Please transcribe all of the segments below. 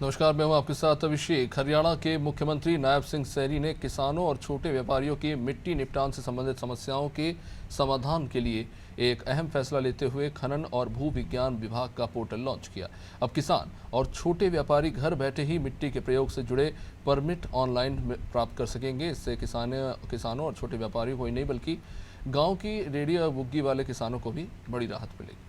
नमस्कार, मैं हूं आपके साथ अभिषेक। हरियाणा के मुख्यमंत्री नायब सिंह सैनी ने किसानों और छोटे व्यापारियों की मिट्टी निपटान से संबंधित समस्याओं के समाधान के लिए एक अहम फैसला लेते हुए खनन और भू विज्ञान विभाग का पोर्टल लॉन्च किया। अब किसान और छोटे व्यापारी घर बैठे ही मिट्टी के प्रयोग से जुड़े परमिट ऑनलाइन प्राप्त कर सकेंगे। इससे किसानों और छोटे व्यापारियों को ही नहीं बल्कि गाँव की रेडी और बुग्गी वाले किसानों को भी बड़ी राहत मिलेगी।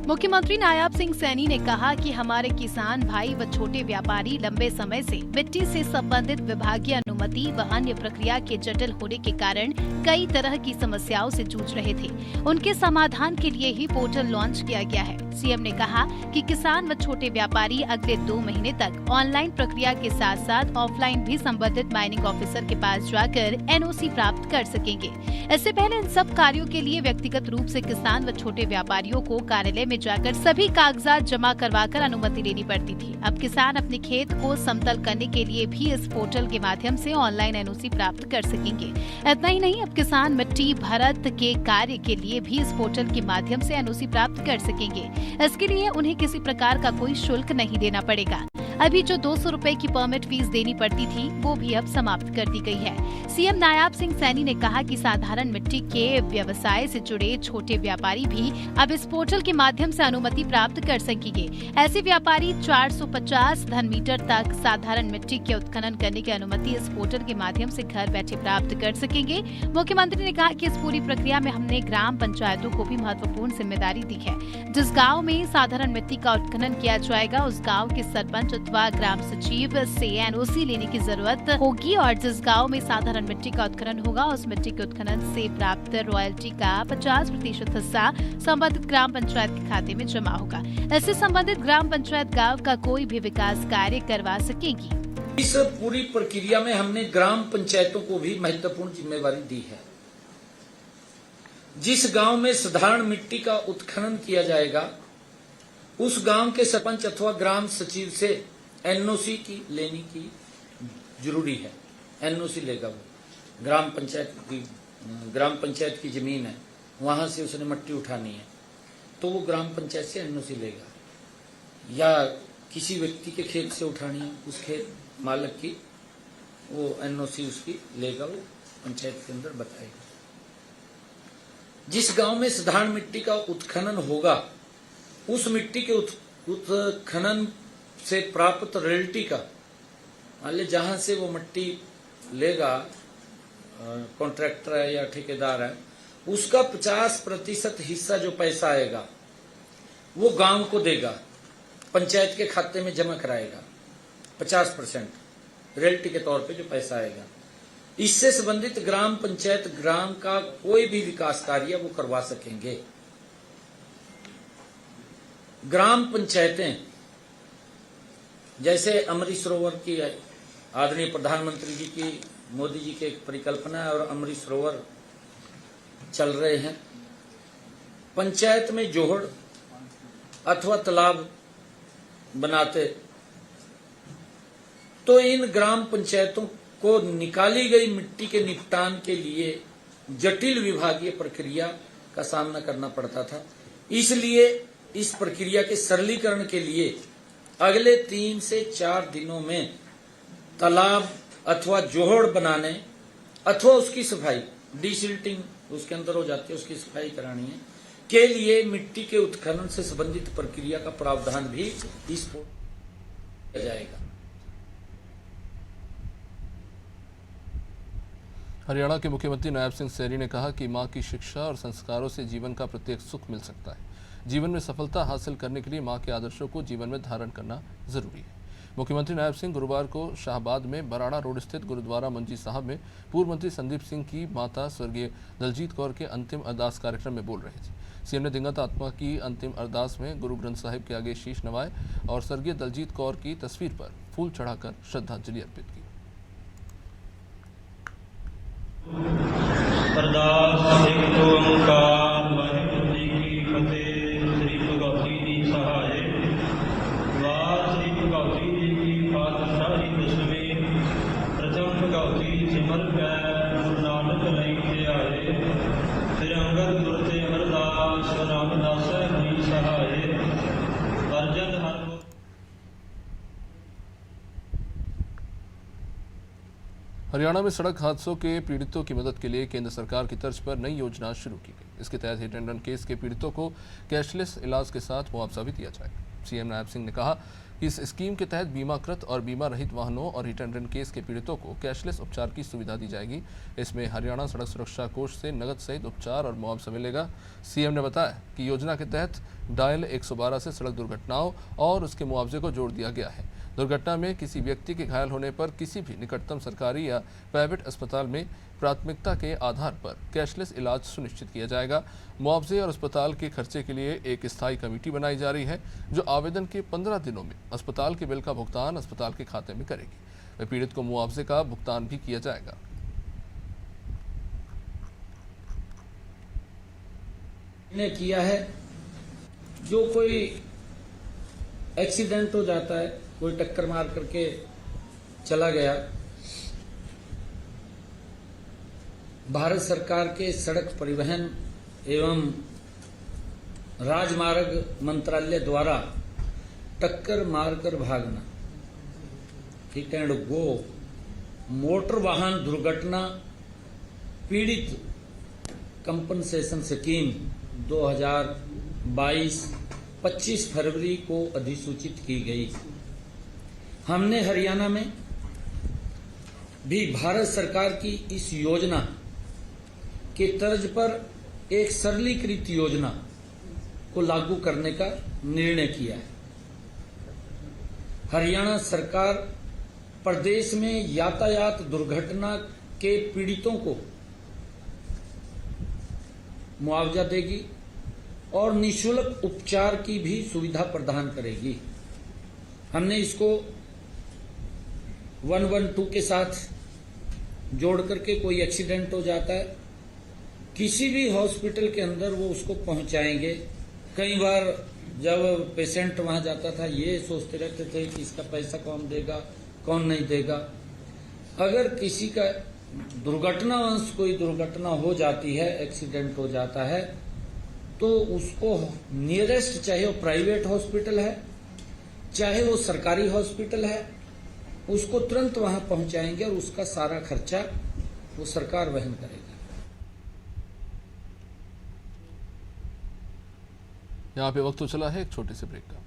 मुख्यमंत्री नायब सिंह सैनी ने कहा कि हमारे किसान भाई व छोटे व्यापारी लंबे समय से मिट्टी से संबंधित विभागीय अनुमति व अन्य प्रक्रिया के जटिल होने के कारण कई तरह की समस्याओं से जूझ रहे थे। उनके समाधान के लिए ही पोर्टल लॉन्च किया गया है। सीएम ने कहा कि किसान व छोटे व्यापारी अगले 2 महीने तक ऑनलाइन प्रक्रिया के साथ साथ ऑफलाइन भी संबंधित माइनिंग ऑफिसर के पास जाकर एनओसी प्राप्त कर सकेंगे। इससे पहले इन सब कार्यों के लिए व्यक्तिगत रूप से किसान व छोटे व्यापारियों को कार्यालय में जाकर सभी कागजात जमा करवाकर अनुमति लेनी पड़ती थी। अब किसान अपने खेत को समतल करने के लिए भी इस पोर्टल के माध्यम से ऑनलाइन एनओसी प्राप्त कर सकेंगे। इतना ही नहीं, अब किसान मिट्टी भरत के कार्य के लिए भी इस पोर्टल के माध्यम से एनओसी प्राप्त कर सकेंगे। इसके लिए उन्हें किसी प्रकार का कोई शुल्क नहीं देना पड़ेगा। अभी जो 200 रुपए की परमिट फीस देनी पड़ती थी वो भी अब समाप्त कर दी गई है। सीएम नायब सिंह सैनी ने कहा कि साधारण मिट्टी के व्यवसाय से जुड़े छोटे व्यापारी भी अब इस पोर्टल के माध्यम से अनुमति प्राप्त कर सकेंगे। ऐसे व्यापारी 450 घन मीटर तक साधारण मिट्टी के उत्खनन करने की अनुमति इस पोर्टल के माध्यम से घर बैठे प्राप्त कर सकेंगे। मुख्यमंत्री ने कहा कि इस पूरी प्रक्रिया में हमने ग्राम पंचायतों को भी महत्वपूर्ण जिम्मेदारी दी है। जिस गाँव में साधारण मिट्टी का उत्खनन किया जाएगा उस गाँव के सरपंच अथवा ग्राम सचिव से एनओसी लेने की जरूरत होगी और जिस गांव में साधारण मिट्टी का उत्खनन होगा उस मिट्टी के उत्खनन से प्राप्त रॉयल्टी का 50% हिस्सा संबंधित ग्राम पंचायत के खाते में जमा होगा। इससे संबंधित ग्राम पंचायत गांव का कोई भी विकास कार्य करवा सकेगी। इस पूरी प्रक्रिया में हमने ग्राम पंचायतों को भी महत्वपूर्ण जिम्मेवारी दी है। जिस गांव में साधारण मिट्टी का उत्खनन किया जाएगा उस गांव के सरपंच अथवा ग्राम सचिव से एनओसी की लेने की जरूरी है। एनओसी लेगा वो। ग्राम पंचायत की जमीन है, वहां से उसने मिट्टी उठानी है तो वो ग्राम पंचायत से एनओसी लेगा, या किसी व्यक्ति के खेत से उठानी है उस खेत मालिक की वो एनओसी उसकी लेगा, वो पंचायत के अंदर बताएगा। जिस गांव में साधारण मिट्टी का उत्खनन होगा उस मिट्टी के उत्खनन से प्राप्त रॉयल्टी का, मान लीजिए जहां से वो मिट्टी लेगा कॉन्ट्रैक्टर है या ठेकेदार है, उसका 50% हिस्सा जो पैसा आएगा वो गांव को देगा, पंचायत के खाते में जमा कराएगा। 50% रॉयल्टी के तौर पे जो पैसा आएगा, इससे संबंधित ग्राम पंचायत ग्राम का कोई भी विकास कार्य वो करवा सकेंगे। ग्राम पंचायतें जैसे अमृत सरोवर की आदरणीय प्रधानमंत्री जी की, मोदी जी की एक परिकल्पना है और अमृत सरोवर चल रहे हैं। पंचायत में जोहड़ अथवा तालाब बनाते तो इन ग्राम पंचायतों को निकाली गई मिट्टी के निपटान के लिए जटिल विभागीय प्रक्रिया का सामना करना पड़ता था। इसलिए इस प्रक्रिया के सरलीकरण के लिए अगले 3 से 4 दिनों में तालाब अथवा जोहड़ बनाने अथवा उसकी सफाई, डीसिल्टिंग उसके अंदर हो जाती है, उसकी सफाई करानी है के लिए मिट्टी के उत्खनन से संबंधित प्रक्रिया का प्रावधान भी इस पर किया जाएगा। हरियाणा के मुख्यमंत्री नायब सिंह सैनी ने कहा कि मां की शिक्षा और संस्कारों से जीवन का प्रत्येक सुख मिल सकता है। जीवन में सफलता हासिल करने के लिए मां के आदर्शों को जीवन में धारण करना जरूरी है। मुख्यमंत्री नायब सिंह गुरुवार को शाहबाद में बराड़ा रोड स्थित गुरुद्वारा मंजी साहब में पूर्व मंत्री संदीप सिंह की माता स्वर्गीय दलजीत कौर के अंतिम अरदास कार्यक्रम में बोल रहे थे। सीएम ने दिवंगत आत्मा की अंतिम अरदास में गुरु ग्रंथ साहिब के आगे शीश नवाए और स्वर्गीय दलजीत कौर की तस्वीर पर फूल चढ़ाकर श्रद्धांजलि अर्पित की। अरदास एक ओंकार वाहिगुरू जी की फतेह। श्री भगवती जी सहाय वार श्री भगवती जी की पातशाही दसवीं प्रथम भगवती सिमर कै गुरु नानक नहीं ध्याए। रामदास हरि सहाय अर्जन हर हरियाणा में सड़क हादसों के पीड़ितों की मदद के लिए केंद्र सरकार की तर्ज पर नई योजना शुरू की गई। इसके तहत हिट एंड रन केस के पीड़ितों को कैशलेस इलाज के साथ मुआवजा भी दिया जाएगा। सीएम नायब सिंह ने कहा कि इस स्कीम के तहत बीमाकृत और बीमा रहित वाहनों और हिट एंड रन केस के पीड़ितों को कैशलेस उपचार की सुविधा दी जाएगी। इसमें हरियाणा सड़क सुरक्षा कोष से नकद सहित उपचार और मुआवजा मिलेगा। सीएम ने बताया कि योजना के तहत डायल 112 से सड़क दुर्घटनाओं और उसके मुआवजे को जोड़ दिया गया है। दुर्घटना में किसी व्यक्ति के घायल होने पर किसी भी निकटतम सरकारी या प्राइवेट अस्पताल में प्राथमिकता के आधार पर कैशलेस इलाज सुनिश्चित किया जाएगा। मुआवजे और अस्पताल के खर्चे के लिए एक स्थायी कमेटी बनाई जा रही है जो आवेदन के 15 दिनों में अस्पताल के बिल का भुगतान अस्पताल के खाते में करेगी। वह पीड़ित को मुआवजे का भुगतान भी किया जाएगा। ने किया है, जो कोई एक्सीडेंट हो जाता है, कोई टक्कर मार करके चला गया, भारत सरकार के सड़क परिवहन एवं राजमार्ग मंत्रालय द्वारा टक्कर मारकर भागना, हिट एंड गो, मोटर वाहन दुर्घटना पीड़ित कंपनसेशन स्कीम 2022 25 फरवरी को अधिसूचित की गई। हमने हरियाणा में भी भारत सरकार की इस योजना के तर्ज पर एक सरलीकृत योजना को लागू करने का निर्णय किया है। हरियाणा सरकार प्रदेश में यातायात दुर्घटना के पीड़ितों को मुआवजा देगी और निःशुल्क उपचार की भी सुविधा प्रदान करेगी। हमने इसको 112 के साथ जोड़ करके कोई एक्सीडेंट हो जाता है, किसी भी हॉस्पिटल के अंदर वो उसको पहुंचाएंगे। कई बार जब पेशेंट वहां जाता था ये सोचते रहते थे कि इसका पैसा कौन देगा कौन नहीं देगा। अगर किसी का दुर्घटनावश कोई दुर्घटना हो जाती है, एक्सीडेंट हो जाता है, तो उसको नियरेस्ट, चाहे वो प्राइवेट हॉस्पिटल है चाहे वो सरकारी हॉस्पिटल है, उसको तुरंत वहां पहुंचाएंगे और उसका सारा खर्चा वो सरकार वहन करेगी। यहाँ पे वक्त तो चला है एक छोटे से ब्रेक का।